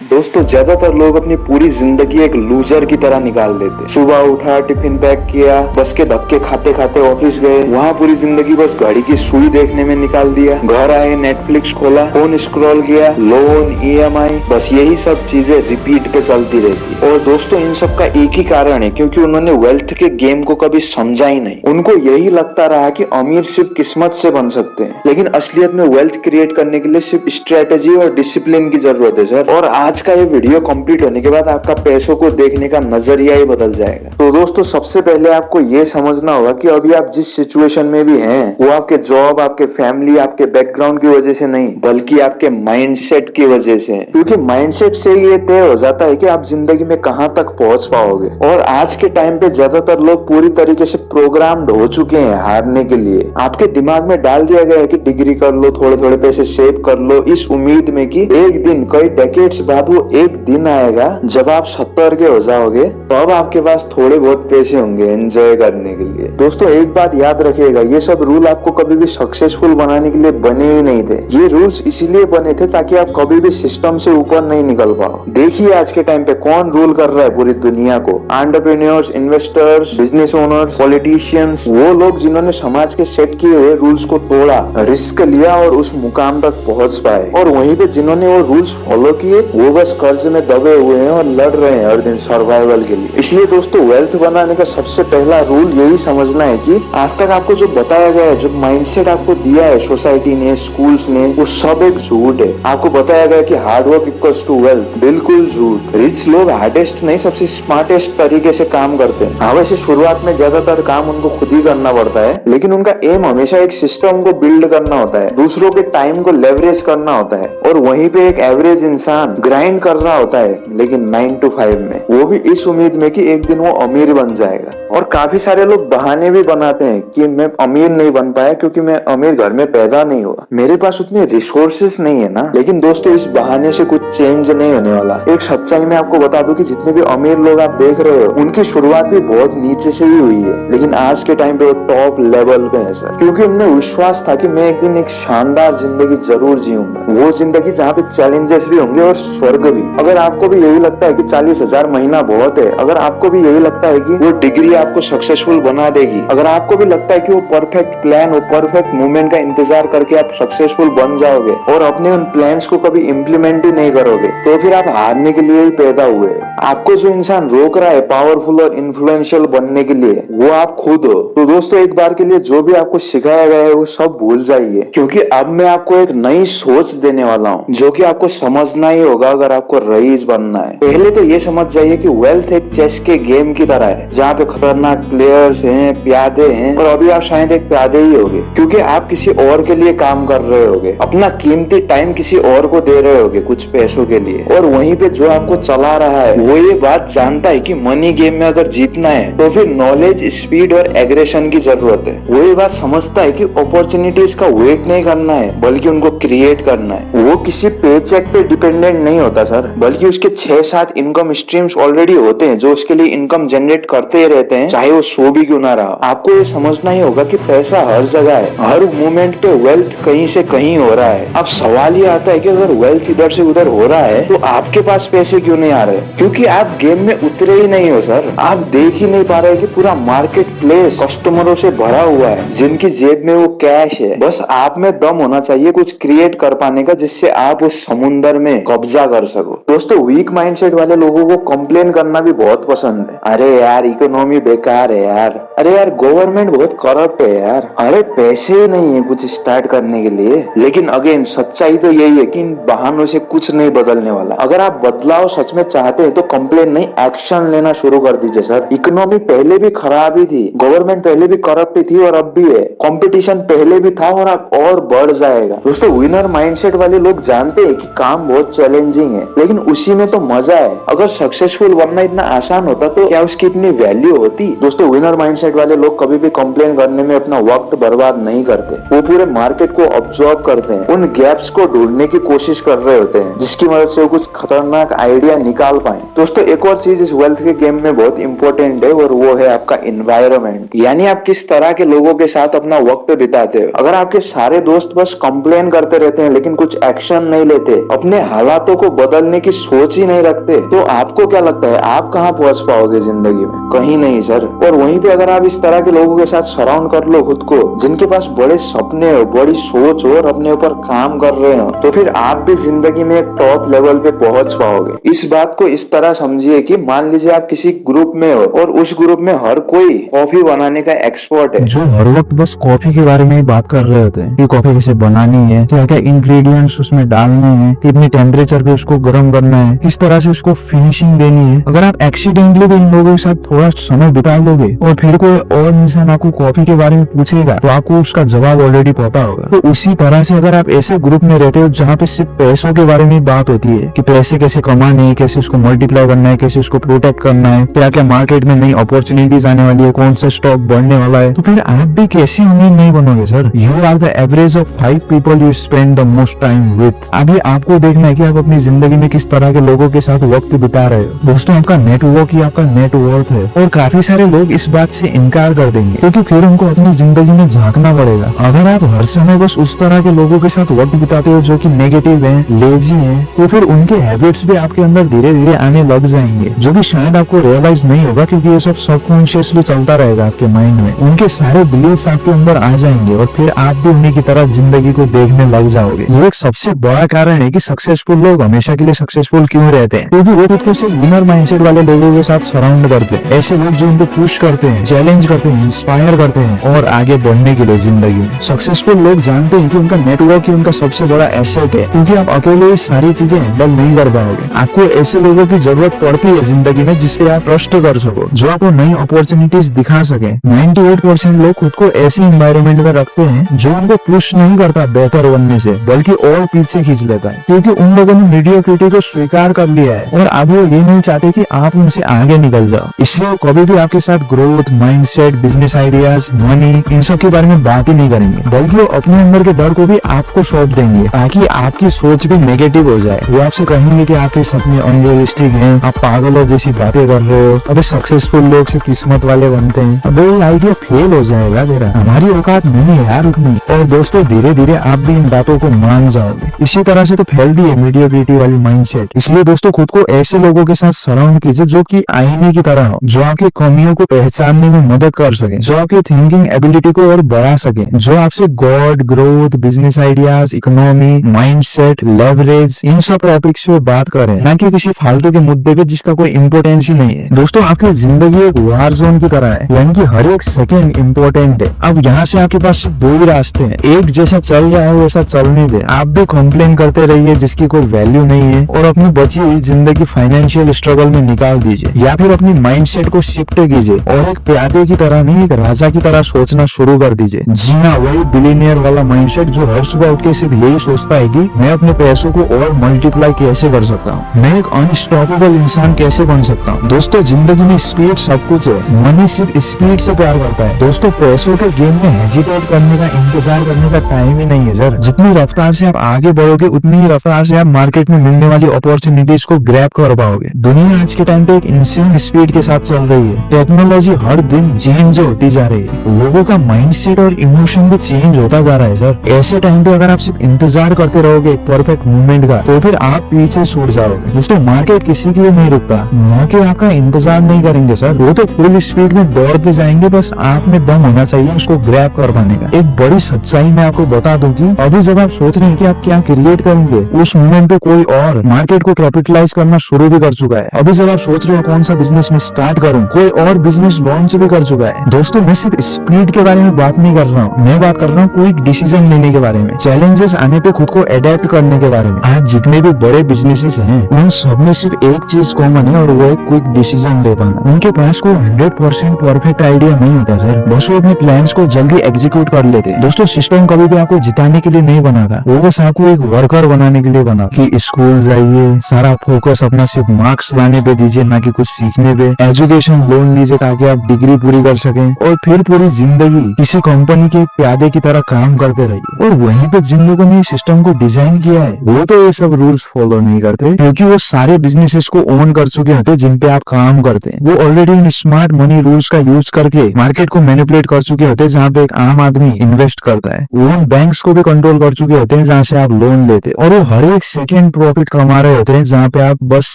दोस्तों ज्यादातर लोग अपनी पूरी जिंदगी एक लूजर की तरह निकाल देते। सुबह उठा, टिफिन पैक किया, बस के धक्के खाते खाते ऑफिस गए, वहाँ पूरी जिंदगी बस घड़ी की सुई देखने में निकाल दिया। घर आए, नेटफ्लिक्स खोला, फोन स्क्रॉल किया, लोन, ईएमआई, बस यही सब चीजें रिपीट पे चलती रहती। और दोस्तों इन सब का एक ही कारण है, क्योंकि उन्होंने वेल्थ के गेम को कभी समझा ही नहीं। उनको यही लगता रहा कि अमीर सिर्फ किस्मत से बन सकते हैं, लेकिन असलियत में वेल्थ क्रिएट करने के लिए सिर्फ स्ट्रेटेजी और डिसिप्लिन की जरूरत है सर। और आज का ये वीडियो कंप्लीट होने के बाद आपका पैसों को देखने का नजरिया ही बदल जाएगा। तो दोस्तों सबसे पहले आपको ये समझना होगा कि अभी आप जिस सिचुएशन में भी हैं वो आपके जॉब, आपके फैमिली, आपके बैकग्राउंड की वजह से नहीं, बल्कि आपके माइंडसेट की वजह से है। क्योंकि माइंडसेट से ये तय हो जाता है कि आप जिंदगी में कहां तक पहुंच पाओगे। और आज के टाइम पे ज्यादातर लोग पूरी तरीके से प्रोग्राम्ड हो चुके हैं हारने के लिए। आपके दिमाग में डाल दिया गया है कि डिग्री कर लो, थोड़े थोड़े पैसे सेव कर लो, इस उम्मीद में कि एक दिन, कई डेकेड्स बाद वो एक दिन आएगा जब आप 70 के हो जाओगे, तो अब आपके पास थोड़े बहुत पैसे होंगे एंजॉय करने के लिए। दोस्तों एक बात याद रखिएगा, ये सब रूल आपको कभी भी सक्सेसफुल बनाने के लिए बने ही नहीं थे। ये रूल्स इसीलिए बने थे ताकि आप कभी भी सिस्टम से ऊपर नहीं निकल पाओ। देखिए आज के टाइम पे कौन रूल कर रहा है पूरी दुनिया को। Entrepreneurs, investors, business owners, politicians, वो लोग जिन्होंने समाज के सेट किए हुए रूल्स को तोड़ा, रिस्क लिया और उस मुकाम तक पहुंच पाए। और वहीं पे जिन्होंने वो रूल्स फॉलो किए वो बस कर्ज में दबे हुए हैं और लड़ रहे हैं हर दिन सर्वाइवल के लिए। इसलिए दोस्तों वेल्थ बनाने का सबसे पहला रूल यही समझना है कि आज तक आपको जो बताया गया है, जो माइंडसेट आपको दिया है सोसाइटी ने, स्कूल्स ने, वो सब एक झूठ है। आपको बताया गया कि हार्डवर्क इक्वल्स टू वेल्थ, बिल्कुल झूठ। रिच लोग हार्डेस्ट नहीं, सबसे स्मार्टेस्ट तरीके से काम करते हैं। हाँ वैसे शुरुआत में ज्यादातर काम उनको खुद ही करना पड़ता है, लेकिन उनका एम हमेशा एक सिस्टम को बिल्ड करना होता है, दूसरों के टाइम को लेवरेज करना होता है। और वहीं पे एक एवरेज इंसान ग्राइंड कर रहा होता है, लेकिन 9 to 5 में, वो भी इस उम्मीद में कि एक दिन वो अमीर बन जाएगा। और काफी सारे लोग बहाने भी बनाते हैं कि मैं अमीर नहीं बन पाया क्योंकि मैं अमीर घर में पैदा नहीं हुआ, मेरे पास उतने रिसोर्सेस नहीं है ना। लेकिन दोस्तों इस बहाने से कुछ चेंज नहीं होने वाला। एक सच्चाई मैं आपको बता दूं कि जितने भी अमीर लोग आप देख रहे हो, उनकी शुरुआत भी बहुत नीचे से ही हुई है, लेकिन आज के टाइम पे वो टॉप लेवल पे है सर। क्योंकि उनमें विश्वास था कि मैं एक दिन एक शानदार जिंदगी जरूर जीऊंगा, वो जिंदगी जहाँ पे चैलेंजेस भी होंगे और स्वर्ग भी। अगर आपको भी यही लगता है कि 40,000 महीना बहुत है, अगर आपको भी यही लगता है कि वो डिग्री आपको सक्सेसफुल बना देगी, अगर आपको भी लगता है कि वो परफेक्ट प्लान, वो परफेक्ट मूवमेंट का इंतजार करके आप सक्सेसफुल बन जाओगे और अपने उन प्लान्स को कभी इम्प्लीमेंट ही नहीं करोगे, तो फिर आप हारने के लिए ही पैदा हुए। आपको जो इंसान रोक रहा है पावरफुल और इन्फ्लुएंशियल बनने के लिए, वो आप खुद हो। तो दोस्तों एक बार के लिए जो भी आपको सिखाया गया है वो सब भूल जाइए, क्योंकि अब मैं आपको एक नई सोच देने वाला हूँ जो कि आपको समझना ही होगा अगर आपको रईस बनना है। पहले तो ये समझ जाइए कि वेल्थ एक चेस के गेम की तरह है, जहाँ पे खतरनाक प्लेयर्स हैं, प्यादे हैं, और अभी आप शायद एक प्यादे ही होगे, क्योंकि आप किसी और के लिए काम कर रहे होगे, अपना कीमती टाइम किसी और को दे रहे होगे कुछ पैसों के लिए। और वहीं पे जो आपको चला रहा है वो ये बात जानता है कि मनी गेम में अगर जीतना है तो फिर नॉलेज, स्पीड और एग्रेशन की जरूरत है। वो ये बात समझता है कि अपॉर्चुनिटीज का वेट नहीं करना है, बल्कि उनको क्रिएट करना है। वो किसी पेचेक पे डिपेंडेंट नहीं होता सर, बल्कि उसके 6-7 इनकम स्ट्रीम्स ऑलरेडी होते हैं जो उसके लिए इनकम जनरेट करते ही रहते हैं, चाहे वो सो भी क्यों ना रहा। आपको ये समझना ही होगा कि पैसा हर जगह है, हर मोमेंट पे वेल्थ कहीं से कहीं हो रहा है। अब सवाल ये आता है कि अगर वेल्थ इधर से उधर हो रहा है तो आपके पास पैसे क्यों नहीं आ रहे? क्योंकि आप गेम में उतरे ही नहीं हो सर। आप देख ही नहीं पा रहे कि पूरा मार्केट प्लेस कस्टमरों से भरा हुआ है, जिनकी जेब में वो कैश है। बस आप में दम होना चाहिए कुछ क्रिएट कर पाने का, जिससे आप उस समुंदर में कब्जा कर सको। दोस्तों वीक माइंडसेट वाले लोगों को कंप्लेन करना भी बहुत पसंद है। अरे यार इकोनॉमी बेकार है यार, अरे यार गवर्नमेंट बहुत करप्ट है यार, अरे पैसे ही नहीं है कुछ स्टार्ट करने के लिए। लेकिन अगेन सच्चाई तो यही है कि इन बहानों से कुछ नहीं बदलने वाला। अगर आप बदलाव सच में चाहते हैं तो कंप्लेन नहीं, एक्शन लेना शुरू कर दीजिए सर। इकोनॉमी पहले भी खराब ही थी, गवर्नमेंट पहले भी करप्ट ही थी और अब भी है, कंपटीशन पहले भी था और अब और बढ़ जाएगा। दोस्तों विनर माइंडसेट वाले लोग जानते हैं कि काम बहुत चैलेंजिंग है, लेकिन उसी में तो मजा है। अगर सक्सेसफुल बनना इतना आसान होता तो क्या उसकी इतनी वैल्यू होती? होती। दोस्तों विनर माइंडसेट वाले लोग कभी भी कंप्लेन करने में अपना वक्त बर्बाद नहीं करते, वो पूरे मार्केट को ऑब्जर्व करते हैं, उन गैप्स को ढूंढने की कोशिश कर रहे होते हैं जिसकी मदद से वो कुछ खतरनाक आइडिया निकाल पाए। दोस्तों एक और चीज इस वेल्थ के गेम में बहुत इंपॉर्टेंट है और वो है आपका एनवायरनमेंट, यानी आप किस तरह के लोगों के साथ अपना वक्त बिताते हो। अगर आपके सारे दोस्त बस कंप्लेन करते रहते हैं लेकिन कुछ एक्शन नहीं लेते, अपने हालातों को बदलने की सोच ही नहीं रखते, तो आपको क्या लगता है आप कहाँ पहुंच पाओगे जिंदगी में? कहीं नहीं सर। और वहीं पे अगर आप इस तरह के लोगों के साथ सराउंड कर लो खुद को, जिनके पास बड़े सपने हो, बड़ी सोच हो और अपने ऊपर काम कर रहे हो, तो फिर आप भी जिंदगी में एक टॉप लेवल पे पहुंच पाओगे। इस बात को इस तरह समझिए कि मान लीजिए आप किसी ग्रुप में हो और उस ग्रुप में हर कोई कॉफी बनाने का एक्सपर्ट है, जो हर वक्त बस कॉफी के बारे में ही बात कर रहे होते हैं कि कॉफी कैसे बनानी है, क्या क्या इंग्रेडिएंट्स उसमें डालने हैं, कितने टेम्परेचर पे उसको गर्म करना है, किस तरह से उसको फिनिशिंग देनी है। अगर आप एक्सीडेंटली भी इन लोगों के साथ थोड़ा समय बिता लोगे और फिर कोई और इंसान आपको कॉफी के बारे में पूछेगा तो आपको उसका जवाब ऑलरेडी पता होगा। तो उसी तरह से अगर आप ऐसे ग्रुप में रहते हो जहाँ पे सिर्फ पैसों के बारे में बात होती है कि पैसे कैसे कमाने हैं, कैसे उसको मल्टीप्लाई करना है, कैसे उसको प्रोटेक्ट करना है, क्या क्या मार्केट में नई अपॉर्चुनिटीज आने वाली है, कौन सा स्टॉक बढ़ने वाला है, तो फिर आप भी कैसी अमीर नहीं बनोगे sir. You are the average of 5 people you spend the most time with. अभी आपको देखना है कि आप अपनी जिंदगी में किस तरह के लोगों के साथ वक्त बिता रहे हो। दोस्तों आपका नेटवर्क ही आपका नेटवर्थ है और काफी सारे लोग इस बात से इनकार कर देंगे क्योंकि फिर उनको अपनी जिंदगी में झांकना पड़ेगा। अगर आप हर समय बस उस तरह के लोगों के साथ वक्त बिताते हो जो कि नेगेटिव है, लेजी है, तो फिर उनके हैबिट्स भी आपके अंदर धीरे धीरे आने लग जाएंगे, जो कि शायद आपको रियलाइज नहीं होगा क्योंकि ये सब सबकॉन्शियसली चलता रहेगा आपके माइंड में। उनके सारे बिलीव्स आपके अंदर आ जाएंगे और फिर आप भी उन्हीं की तरह जिंदगी को देखने लग जाओगे। ये एक सबसे बड़ा कारण है कि सक्सेसफुल लोग हमेशा के लिए सक्सेसफुल क्यों रहते हैं, क्योंकि वो खुद को सिर्फ विनर माइंडसेट वाले लोगों के साथ सराउंड करते हैं। ऐसे लोग जो उनको पुश करते हैं, चैलेंज करते हैं, इंस्पायर करते हैं और आगे बढ़ने के लिए जिंदगी में। सक्सेसफुल लोग जानते हैं कि उनका नेटवर्क ही उनका सबसे बड़ा एसेट है, क्योंकि आप अकेले ये सारी चीजें हैंडल नहीं कर पाओगे। आपको ऐसे लोगों की जरूरत पड़ती है जिंदगी में जिसपे आप ट्रस्ट कर सको, जो आपको नई अपॉर्चुनिटीज दिखा सके। 98% लोग खुद को ऐसी एनवायरनमेंट में रखते हैं जो उनको पुश नहीं करता बेहतर बनने से, बल्कि और पीछे खींच लेता है, क्योंकि उन लोगों ने मीडियोक्रिटी को स्वीकार कर लिया है और अब वो ये नहीं चाहते कि आप उनसे आगे निकल जाओ। इसलिए वो कभी भी आपके साथ growth, mindset, business ideas, money, इन सब के बारे में बात ही नहीं करेंगे, बल्कि वो अपने अंदर के डर को भी आपको सौंप देंगे ताकि आपकी सोच भी नेगेटिव हो जाए। वो आपसे कहेंगे कि आपके सपने अनरियलिस्टिक हैं, आप पागलों जैसी बातें कर रहे हो, अबे सक्सेसफुल लोग सिर्फ किस्मत वाले बनते हैं, अबे ये आइडिया फेल हो जाएगा तेरा, हमारी औकात नहीं है यार उतनी। और दोस्तों धीरे धीरे आप भी इन बातों को मान जाओगे। इसी तरह से तो फैलती है मीडियोक्रिटी वाली माइंडसेट। इसलिए दोस्तों खुद को ऐसे लोगों के साथ सराउंड कीजिए जो कि आईने की तरह हो, जो आपकी कमियों को पहचानने में मदद कर सके, जो आपकी थिंकिंग एबिलिटी को और बढ़ा सके, जो आपसे god, growth, business ideas, economy, mindset, leverage, इन सब टॉपिक्स पे बात करें, ना कि किसी फालतू के मुद्दे पे जिसका कोई इंपोर्टेंस ही नहीं है। दोस्तों आपकी जिंदगी एक वार जोन की तरह है, यानी कि हर एक सेकंड इम्पोर्टेंट है। अब यहाँ से आपके पास सिर्फ 2 ही रास्ते हैं, एक जैसा चल रहा है वैसा चलने दे, आप भी कंप्लेन करते रहिए जिसकी कोई वैल्यू नहीं है और अपनी बची हुई जिंदगी फाइनेंशियल स्ट्रगल में निकाल दीजिए, या फिर अपनी माइंडसेट को शिफ्ट कीजिए और एक प्यादे की तरह नहीं एक राजा की तरह सोचना शुरू कर दीजिए। जी हाँ, वही बिलियनियर वाला माइंडसेट जो हर सुबह उठ के सिर्फ यही सोचता है कि मैं अपने पैसों को और मल्टीप्लाई कैसे कर सकता हूँ, मैं एक अनस्टॉपेबल इंसान कैसे बन सकता हूँ। दोस्तों जिंदगी में स्पीड सब कुछ है, मनी सिर्फ स्पीड से प्यार करता है। दोस्तों पैसों के गेम में हेजिटेट करने का, इंतजार करने का टाइम ही नहीं है सर। जितनी रफ्तार से आप आगे बढ़ोगे उतनी ही रफ्तार से आप मार्केट में मिलने वाली अपॉर्चुनिटीज को ग्रैब कर पाओगे। दुनिया आज के टाइम पे एक इंसेन स्पीड के साथ चल रही है, टेक्नोलॉजी हर दिन चेंज होती जा रही है, लोगों का माइंडसेट और इमोशन भी चेंज होता जा रहा है सर। ऐसे टाइम पे अगर आप सिर्फ इंतजार करते रहोगे परफेक्ट मूवमेंट का, तो फिर आप पीछे छूट जाओगे। दोस्तों मार्केट किसी के लिए नहीं रुकता, मौके आपका इंतजार नहीं करेंगे सर, वो तो फुल स्पीड में दौड़ते जाएंगे, बस आप में दम होना चाहिए उसको ग्रैब कर पाने का। एक बड़ी सच्चाई मैं आपको बता दूं कि अभी जब आप सोच रहे हैं कि आप क्या क्रिएट करेंगे, उस मोमेंट पे कोई और मार्केट को कैपिटलाइज करना शुरू भी कर चुका है। अभी जब आप सोच रहे हो कौन सा बिजनेस में स्टार्ट करूं, कोई और बिजनेस लॉन्च भी कर चुका है। दोस्तों मैं सिर्फ स्पीड के बारे में बात नहीं कर रहा हूँ, मैं बात कर रहा हूँ क्विक डिसीजन लेने के बारे में, चैलेंजेस आने पे खुद को अडेप्ट करने के बारे में। आज जितने भी बड़े बिजनेसेस हैं उन सब में सिर्फ एक चीज कॉमन है और वो है क्विक डिसीजन ले पाना। उनके पास कोई 100% परफेक्ट आइडिया नहीं होता सर, बस वो अपने प्लान्स को जल्दी एग्जीक्यूट कर लेते हैं। दोस्तों सिस्टम कभी भी आपको जिताने के लिए नहीं बना था, वो बस आपको एक वर्कर बनाने के लिए बना कि स्कूल जाइए, सारा फोकस अपना सिर्फ मार्क्स लाने पे दीजिए, ना कि कुछ सीखने पे, एजुकेशन लोन लोन लीजिए ताकि आप डिग्री पूरी कर सके, और फिर पूरी जिंदगी किसी कंपनी के प्यादे की तरह काम करते रहिए। और वहीं पे जिन लोगों ने सिस्टम को डिजाइन किया है वो तो ये सब रूल्स फॉलो नहीं करते, क्योंकि वो सारे बिजनेसेस को ओन कर चुके होते हैं जिन पे आप काम करते हैं। वो already in smart money rules का यूज करके मार्केट को मैनिपुलेट कर चुके होते हैं जहाँ पे एक आम आदमी इन्वेस्ट करता है। वो उन बैंक्स को भी कंट्रोल कर चुके होते हैं जहाँ से आप लोन लेते हैं, और वो हर एक सेकेंड प्रॉफिट कमा रहे होते हैं जहाँ पे आप बस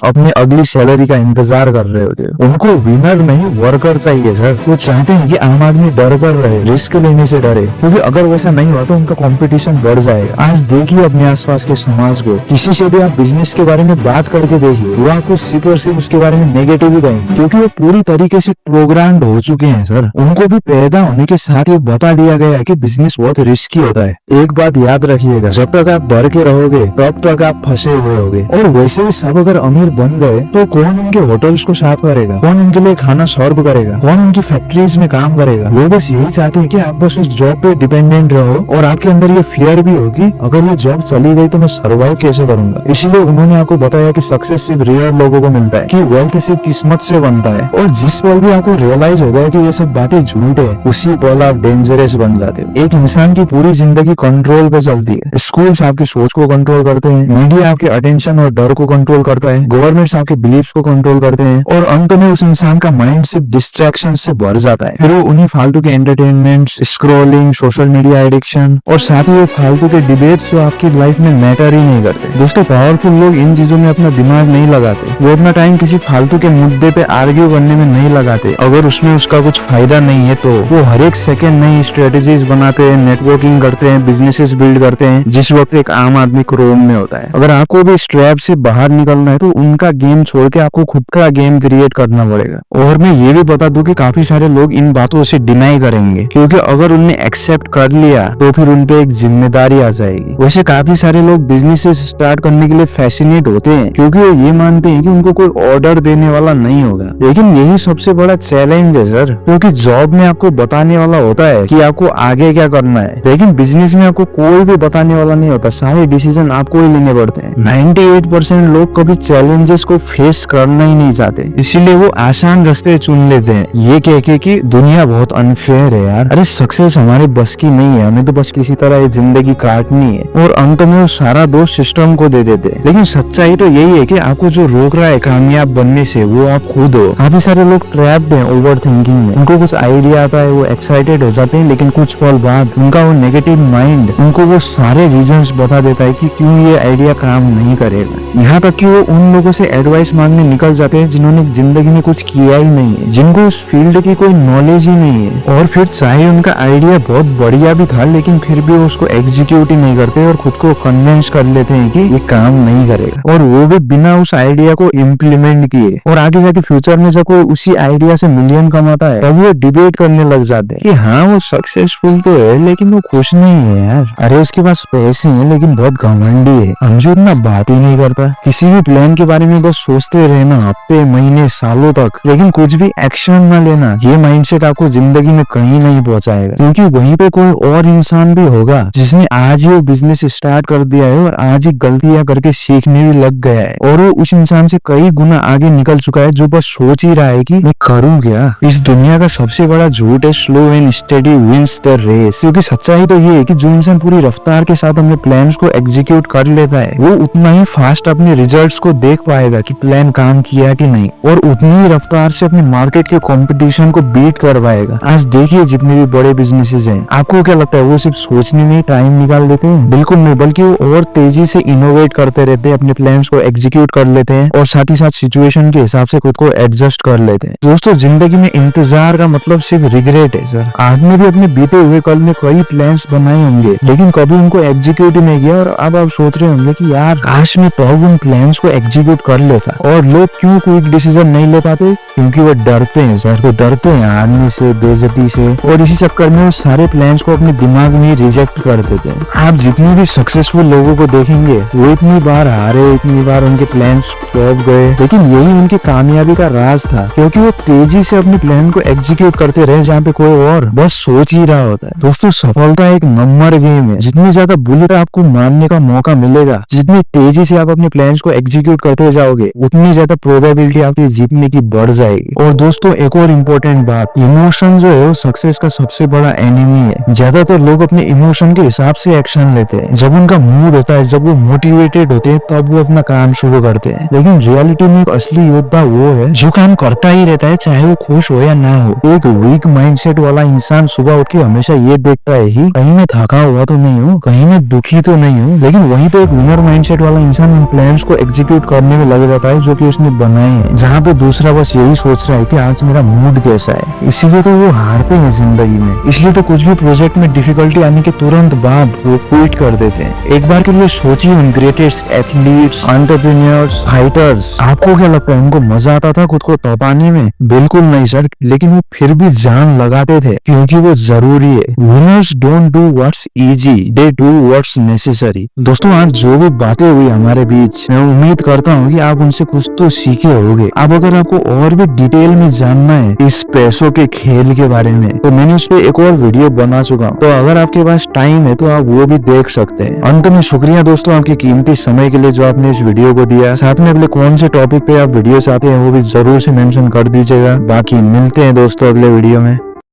अपने अगली सैलरी का इंतजार कर रहे होते हैं। उनको विनर नहीं वर्कर चाहिए सर। वो चाहते हैं कि आम आदमी डर कर रहे, रिस्क लेने से डरे, क्योंकि अगर वैसा नहीं हुआ तो उनका कंपटीशन बढ़ जाएगा। आज देखिए अपने आसपास के समाज को, किसी से भी आप बिजनेस के बारे में बात करके देखिए, वो आपको सिर्फ और सिर्फ उसके बारे में नेगेटिव ही कहेंगे, क्योंकि वो पूरी तरीके से प्रोग्राम्ड हो चुके हैं सर। उनको भी पैदा होने के साथ ही बता दिया गया है कि बिजनेस बहुत रिस्की होता है। एक बात याद रखिएगा, जब तक आप डर के रहोगे तब तक आप फंसे हुए होगे। और वैसे भी सब अगर अमीर बन गए तो कौन उनके होटल्स को साफ करेगा, कौन उनके लिए खाना सर्व करेगा, कौन उनकी फैक्ट्रीज में काम करेगा। वो बस यही चाहते हैं कि आप बस उस जॉब पे डिपेंडेंट रहो, और आपके अंदर ये फियर भी होगी अगर ये जॉब चली गई तो मैं सर्वाइव कैसे करूंगा। इसीलिए उन्होंने आपको बताया कि सक्सेस सिर्फ रेयर लोगों को मिलता है, कि वेल्थ सिर्फ किस्मत से बनता है। और जिस पल भी आपको रियलाइज हो गया कि ये सब बातें झूठ है, उसी पल आप डेंजरस बन जाते हो। एक इंसान की पूरी जिंदगी कंट्रोल पे चलती है। स्कूल्स आपकी सोच को कंट्रोल करते हैं, मीडिया आपके अटेंशन और डर को कंट्रोल करता है, गवर्नमेंट्स आपके बिलीफ्स को कंट्रोल करते हैं, और अंत में उस इंसान का माइंड सिर्फ डिस्ट्रैक्शन से भर जाता है। फिर वो उन्हीं फालतू के entertainment, scrolling, social media addiction, और साथ ही वो फालतू के डिबेट्स जो आपकी लाइफ में मैटर ही नहीं करते। दोस्तों, पावरफुल लोग इन चीजों में अपना दिमाग नहीं लगाते। वो अपना टाइम किसी फालतू के मुद्दे पे आर्ग्यू करने में नहीं लगाते। अगर उसमें उसका कुछ फायदा नहीं है तो वो हर एक सेकंड नई स्ट्रेटेजीज बनाते हैं, नेटवर्किंग करते हैं, बिजनेसेस बिल्ड करते हैं, जिस वक्त एक आम आदमी क्रोम में होता है। अगर आपको भी इस ट्रैप से बाहर निकलना है तो उनका गेम छोड़ के आपको खुद का गेम क्रिएट करना पड़ेगा। और मैं ये भी बता दूं कि काफी सारे लोग इन बातों से डिनाई करेंगे, क्योंकि अगर उन्हें एक्सेप्ट कर लिया तो फिर उन पे एक जिम्मेदारी आ जाएगी। वैसे काफी सारे लोग बिजनेसेस स्टार्ट करने के लिए फैसिनेट होते हैं, क्योंकि वो ये मानते हैं कि उनको कोई ऑर्डर देने वाला नहीं होगा। लेकिन यही सबसे बड़ा चैलेंज है सर, क्योंकि जॉब में आपको बताने वाला होता है कि आपको आगे क्या करना है, लेकिन बिजनेस में आपको कोई भी बताने वाला नहीं होता। सारे डिसीजन आपको ही लेने पड़ते हैं। 98% लोग कभी चैलेंजेस को फेस करना ही नहीं चाहते, इसीलिए वो आसान रास्ते चुन लेते हैं, ये कह के कि दुनिया बहुत अनफेयर है यार। अरे सक्सेस हमारे बस की नहीं है, हमें तो बस किसी तरह ये जिंदगी काटनी है, और अंत में वो सारा दोष सिस्टम को दे देते हैं। लेकिन सच्चाई तो यही है कि आपको जो रोक रहा है कामयाब बनने से वो आप खुद हो। काफी सारे लोग ट्रैप्ड हैं ओवर थिंकिंग में। उनको कुछ आइडिया आता है, वो एक्साइटेड हो जाते हैं, लेकिन कुछ पल बाद उनका वो नेगेटिव माइंड उनको वो सारे रीजंस बता देता है कि क्यों ये आइडिया काम नहीं करेगा। यहाँ तक कि वो उन लोगों से एडवाइस मांगने निकल जाते हैं जिन्होंने जिंदगी में कुछ किया ही नहीं है, जिनको उस फील्ड की कोई नॉलेज ही नहीं है। और फिर चाहे उनका आइडिया बहुत बढ़िया भी था, लेकिन फिर भी वो उसको एग्जीक्यूट ही नहीं करते और खुद को कन्विंस कर लेते हैं कि ये काम नहीं करेगा, और वो भी बिना उस आइडिया को इम्प्लीमेंट किए। और आगे जाके फ्यूचर में जब कोई उसी आइडिया से मिलियन कमाता है तब वो डिबेट करने लग जाते हैं कि हाँ वो सक्सेसफुल तो है लेकिन वो खुश नहीं है यार। अरे उसके पास पैसे हैं लेकिन बहुत घमंडी है, हमसे उतना बात ही नहीं करता। किसी भी प्लान के बारे में बस सोचते रहना हफ्ते, महीने, सालों तक, लेकिन कुछ भी एक्शन न लेना। ये माइंडसेट आपको जिंदगी में कहीं नहीं पहुंचाएगा, क्योंकि वहीं पे कोई और इंसान भी होगा जिसने आज ही वो बिजनेस स्टार्ट कर दिया है और आज ही गलतियां करके सीखने भी लग गया है, और वो उस इंसान से कई गुना आगे निकल चुका है जो बस सोच ही रहा है कि मैं करूँ क्या। इस दुनिया का सबसे बड़ा झूठ है slow and steady wins the race, क्योंकि सच्चाई तो ये है कि जो इंसान पूरी रफ्तार के साथ अपने प्लान्स को एग्जीक्यूट कर लेता है वो उतना ही फास्ट अपने रिजल्ट्स को देख पाएगा कि प्लान काम किया कि नहीं, और उतनी ही रफ्तार से अपने मार्केट के कंपटीशन को बीट कर पाएगा। आज देखिए जितने भी बड़े बिजनेसेस हैं, आपको क्या लगता है वो सिर्फ सोचने में टाइम निकाल देते हैं? बिल्कुल नहीं, बल्कि वो और तेजी से इनोवेट करते रहते हैं, अपने प्लान्स को एग्जीक्यूट कर लेते हैं और साथ ही साथ सिचुएशन के हिसाब से खुद को एडजस्ट कर लेते हैं। दोस्तों, जिंदगी में इंतजार का मतलब सिर्फ रिग्रेट है सर। आपने भी अपने बीते हुए कल में कई प्लान्स बनाए होंगे लेकिन कभी उनको एग्जीक्यूट नहीं किया, और अब आप सोच रहे होंगे कि यार काश मैं तो उन प्लान्स को एग्जीक्यूट कर लेता। और लोग क्यों क्विक डिसीजन नहीं ले पाते? क्योंकि वो डरते हैं सर, वो डरते हैं हारने से, बेइज्जती से, और इसी चक्कर में वो सारे प्लान्स को अपने दिमाग में ही रिजेक्ट कर देते हैं। आप जितने भी सक्सेसफुल लोगों को देखेंगे वो इतनी बार हारे, इतनी बार उनके प्लान्स फ्लॉप गए, लेकिन यही उनकी कामयाबी का राज था, क्योंकि वो तेजी से अपने प्लान को एग्जीक्यूट करते रहे जहाँ पे कोई और बस सोच ही रहा होता है। दोस्तों, सफलता एक नंबर गेम है। जितनी ज्यादा बुलेट आपको मारने का मौका मिलेगा, जितनी तेजी से आप अपने प्लान्स को एग्जीक्यूट करते जाओगे, उतनी ज्यादा प्रोबेबिलिटी आपकी जीतने की बढ़ जाएगी। और दोस्तों एक और इम्पोर्टेंट बात, इमोशन जो है वो सक्सेस का सबसे बड़ा एनिमी है। ज्यादातर लोग अपने इमोशन के हिसाब से एक्शन लेते हैं। जब उनका मूड होता है, जब वो मोटिवेटेड होते हैं, तब वो अपना काम शुरू करते हैं। लेकिन रियलिटी में एक असली योद्धा वो है जो काम करता ही रहता है, चाहे वो खुश हो या ना हो। एक वीक माइंडसेट वाला इंसान सुबह उठ के हमेशा ये देखता है कि कहीं मैं थका हुआ तो नहीं हूँ, कहीं मैं दुखी तो नहीं हूँ। लेकिन वहीं पे एक विनर माइंडसेट वाला इंसान उन प्लान्स को एग्जीक्यूट करने में लग जाता है जो कि उसने बनाए हैं, जहाँ पे दूसरा बस यही सोच रहा है कि आज मेरा मूड कैसा है। इसीलिए तो वो हारते हैं जिंदगी में। इसलिए तो कुछ भी प्रोजेक्ट में डिफिकल्टी आने के तुरंत बाद वो क्विट कर देते हैं। एक बार के लिए सोचिए उन ग्रेटेस्ट एथलीट्स, एंटरप्रेन्योर्स, फाइटर्स, आपको क्या लगता है उनको मजा आता था खुद को तपाने में? बिल्कुल नहीं सर, लेकिन वो फिर भी जान लगाते थे क्योंकि वो जरूरी है। Winners don't do what's easy, they do what's necessary. दोस्तों आज जो भी बातें हुई हमारे बीच, मैं उम्मीद करता हूँ कि आप उनसे कुछ तो सीखे होंगे। अब अगर आपको और भी डिटेल में जानना है इस पैसों के खेल के बारे में, तो मैंने उस पर एक और वीडियो बना चुका हूँ, तो अगर आपके पास टाइम है तो आप वो भी देख सकते हैं। अंत में शुक्रिया दोस्तों आपके कीमती समय के लिए जो आपने इस वीडियो को दिया। साथ में अगले कौन से टॉपिक पे आप वीडियो चाहते हैं वो भी जरूर से मेंशन कर दीजिएगा। बाकी मिलते हैं दोस्तों अगले वीडियो में।